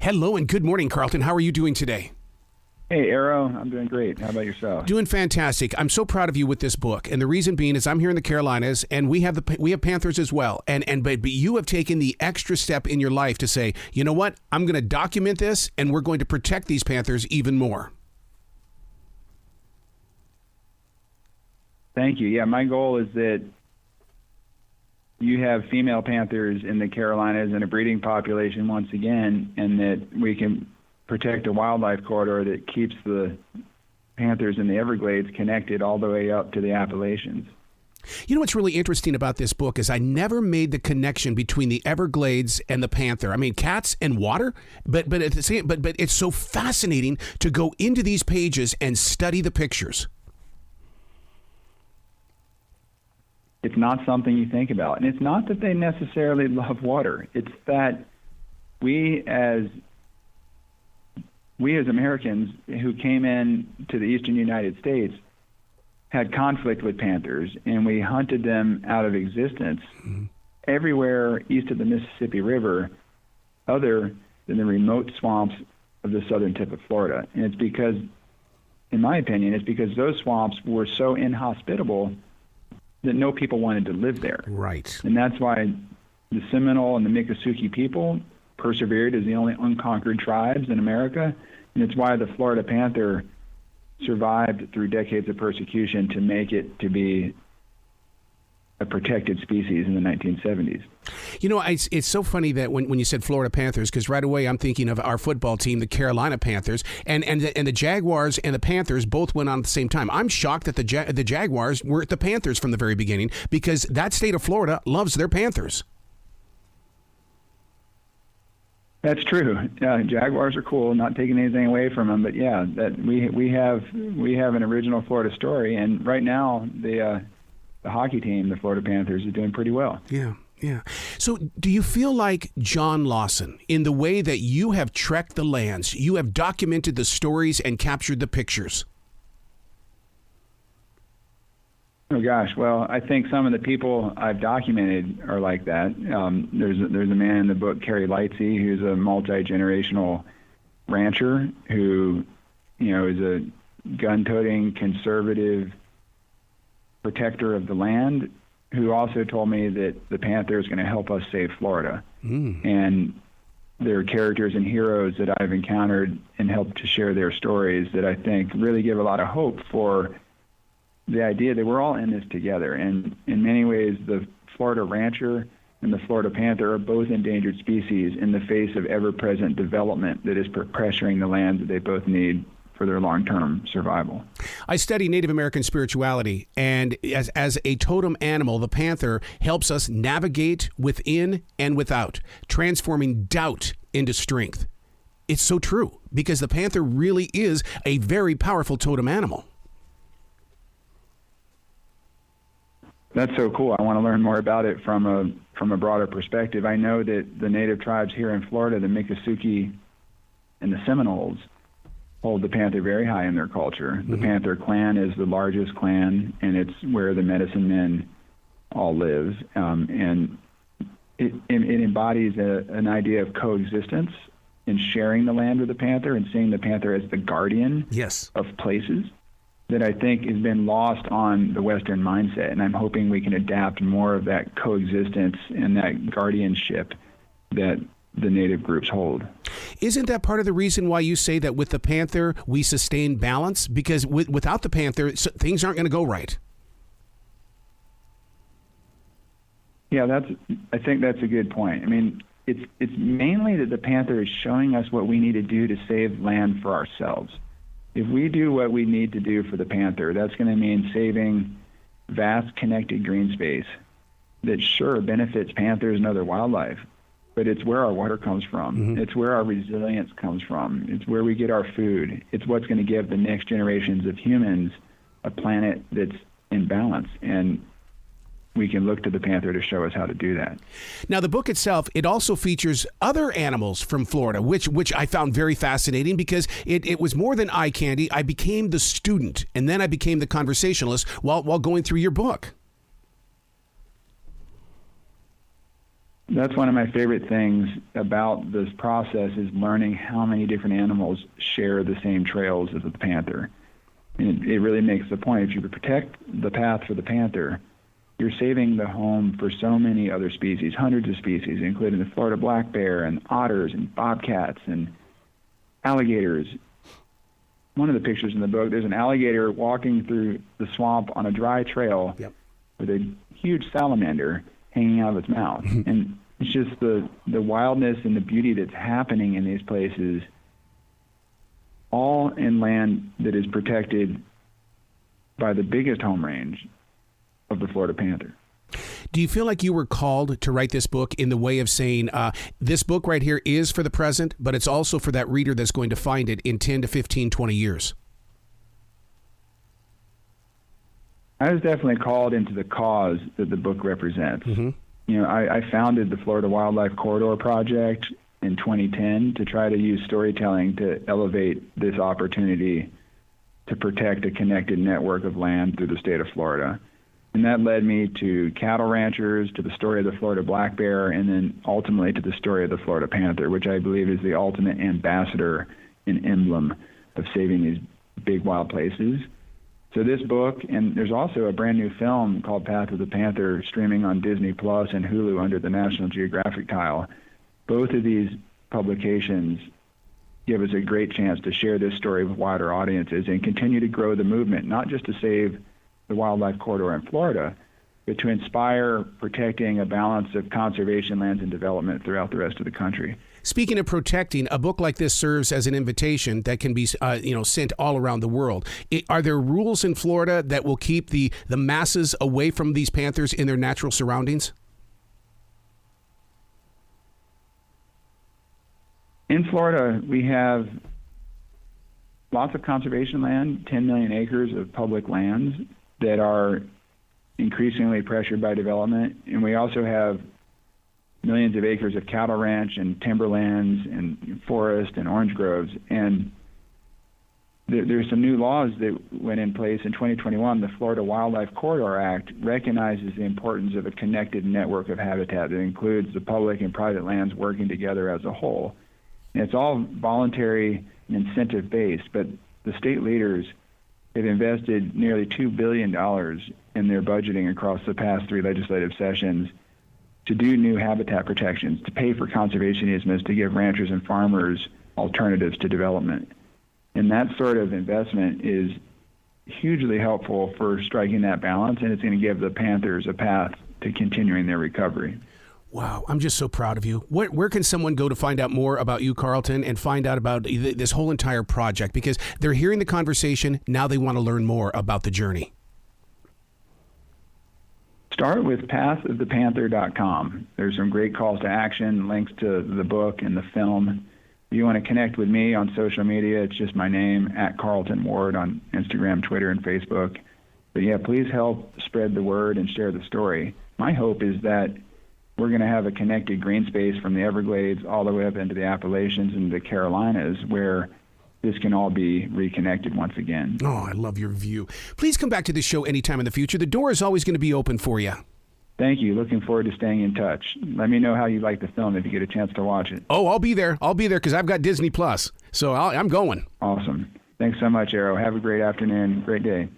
Hello and good morning, Carlton. How are you doing today? Hey, Arrow. I'm doing great. How about yourself? Doing fantastic. I'm so proud of you with this book, and the reason being is I'm here in the Carolinas, and we have Panthers as well. But you have taken the extra step in your life to say, you know what? I'm going to document this, and we're going to protect these Panthers even more. Thank you. Yeah, my goal is that you have female Panthers in the Carolinas and a breeding population once again, and that we can protect a wildlife corridor that keeps the Panthers in the Everglades connected all the way up to the Appalachians. You know what's really interesting about this book is I never made the connection between the Everglades and the Panther. I mean, cats and water, but at the same, but it's so fascinating to go into these pages and study the pictures. It's not something you think about. And it's not that they necessarily love water. It's that we as Americans who came in to the eastern United States had conflict with panthers, and we hunted them out of existence everywhere east of the Mississippi River other than the remote swamps of the southern tip of Florida. And it's because, in my opinion, it's because those swamps were so inhospitable that no people wanted to live there. Right. And that's why the Seminole and the Miccosukee people persevered as the only unconquered tribes in America. And it's why the Florida panther survived through decades of persecution to make it to be a protected species in the 1970s. You know, it's so funny that when you said Florida Panthers, because right away I'm thinking of our football team, the Carolina Panthers, and the Jaguars and the Panthers both went on at the same time. I'm shocked that the Jaguars were the Panthers from the very beginning, because that state of Florida loves their Panthers. That's true. Jaguars are cool, not taking anything away from them, but yeah, that we have an original Florida story, and right now the hockey team, the Florida Panthers, is doing pretty well. Yeah. Yeah. So do you feel like John Lawson, in the way that you have trekked the lands, you have documented the stories and captured the pictures? Oh, gosh. Well, I think some of the people I've documented are like that. There's a man in the book, Kerry Lightsey, who's a multi-generational rancher who, is a gun-toting, conservative protector of the land, who also told me that the Panther is going to help us save Florida. And there are characters and heroes that I've encountered and helped to share their stories that I think really give a lot of hope for the idea that we're all in this together. And in many ways, the Florida rancher and the Florida Panther are both endangered species in the face of ever-present development that is pressuring the land that they both need for their long-term survival. I study Native American spirituality, and as a totem animal, the panther helps us navigate within and without, transforming doubt into strength. It's so true, because the panther really is a very powerful totem animal. That's so cool. I want to learn more about it from a broader perspective. I know that the native tribes here in Florida, the Miccosukee and the Seminoles, hold the panther very high in their culture. The Panther clan is the largest clan, and it's where the medicine men all live. And it embodies an idea of coexistence and sharing the land with the panther and seeing the panther as the guardian of places that I think has been lost on the Western mindset. And I'm hoping we can adapt more of that coexistence and that guardianship that the native groups hold. Isn't that part of the reason why you say that with the panther we sustain balance? Because without the panther, things aren't going to go right. Yeah, I think that's a good point. I mean, it's mainly that the panther is showing us what we need to do to save land for ourselves. If we do what we need to do for the panther, that's going to mean saving vast connected green space that sure benefits panthers and other wildlife, but it's where our water comes from. It's where our resilience comes from. It's where we get our food. It's what's going to give the next generations of humans a planet that's in balance. And we can look to the panther to show us how to do that. Now, the book itself, it also features other animals from Florida, which I found very fascinating because it was more than eye candy. I became the student, and then I became the conversationalist while going through your book. That's one of my favorite things about this process is learning how many different animals share the same trails as the panther. And it really makes the point. If you protect the path for the panther, you're saving the home for so many other species, hundreds of species, including the Florida black bear and otters and bobcats and alligators. One of the pictures in the book, there's an alligator walking through the swamp on a dry trail with a huge salamander hanging out of its mouth. And it's just the wildness and the beauty that's happening in these places, all in land that is protected by the biggest home range of the Florida panther. Do you feel like you were called to write this book in the way of saying, this book right here is for the present, but it's also for that reader that's going to find it in 10 to 15, 20 years? I was definitely called into the cause that the book represents. You know, I founded the Florida Wildlife Corridor Project in 2010 to try to use storytelling to elevate this opportunity to protect a connected network of land through the state of Florida. And that led me to cattle ranchers, to the story of the Florida black bear, and then ultimately to the story of the Florida panther, which I believe is the ultimate ambassador and emblem of saving these big wild places. So this book, and there's also a brand new film called Path of the Panther streaming on Disney Plus and Hulu under the National Geographic tile. Both of these publications give us a great chance to share this story with wider audiences and continue to grow the movement, not just to save the wildlife corridor in Florida, but to inspire protecting a balance of conservation lands and development throughout the rest of the country. Speaking of protecting, a book like this serves as an invitation that can be sent all around the world. Are there rules in Florida that will keep the masses away from these panthers in their natural surroundings? In Florida, we have lots of conservation land, 10 million acres of public lands that are increasingly pressured by development. And we also have millions of acres of cattle ranch and timberlands and forest and orange groves. And there's some new laws that went in place in 2021. The Florida Wildlife Corridor Act recognizes the importance of a connected network of habitat that includes the public and private lands working together as a whole. And it's all voluntary and incentive-based, but the state leaders have invested nearly $2 billion in their budgeting across the past 3 legislative sessions to do new habitat protections, to pay for conservation easements, to give ranchers and farmers alternatives to development. And that sort of investment is hugely helpful for striking that balance, and it's going to give the panthers a path to continuing their recovery. Wow, I'm just so proud of you. Where can someone go to find out more about you, Carlton, and find out about this whole entire project? Because they're hearing the conversation, now they want to learn more about the journey. Start with pathofthepanther.com. There's some great calls to action, links to the book and the film. If you want to connect with me on social media, it's just my name, @CarltonWard on Instagram, Twitter, and Facebook. But yeah, please help spread the word and share the story. My hope is that we're going to have a connected green space from the Everglades all the way up into the Appalachians and the Carolinas where this can all be reconnected once again. Oh, I love your view. Please come back to this show anytime in the future. The door is always going to be open for you. Thank you. Looking forward to staying in touch. Let me know how you like the film if you get a chance to watch it. Oh, I'll be there. I'll be there because I've got Disney Plus. So I'm going. Awesome. Thanks so much, Arrow. Have a great afternoon. Great day.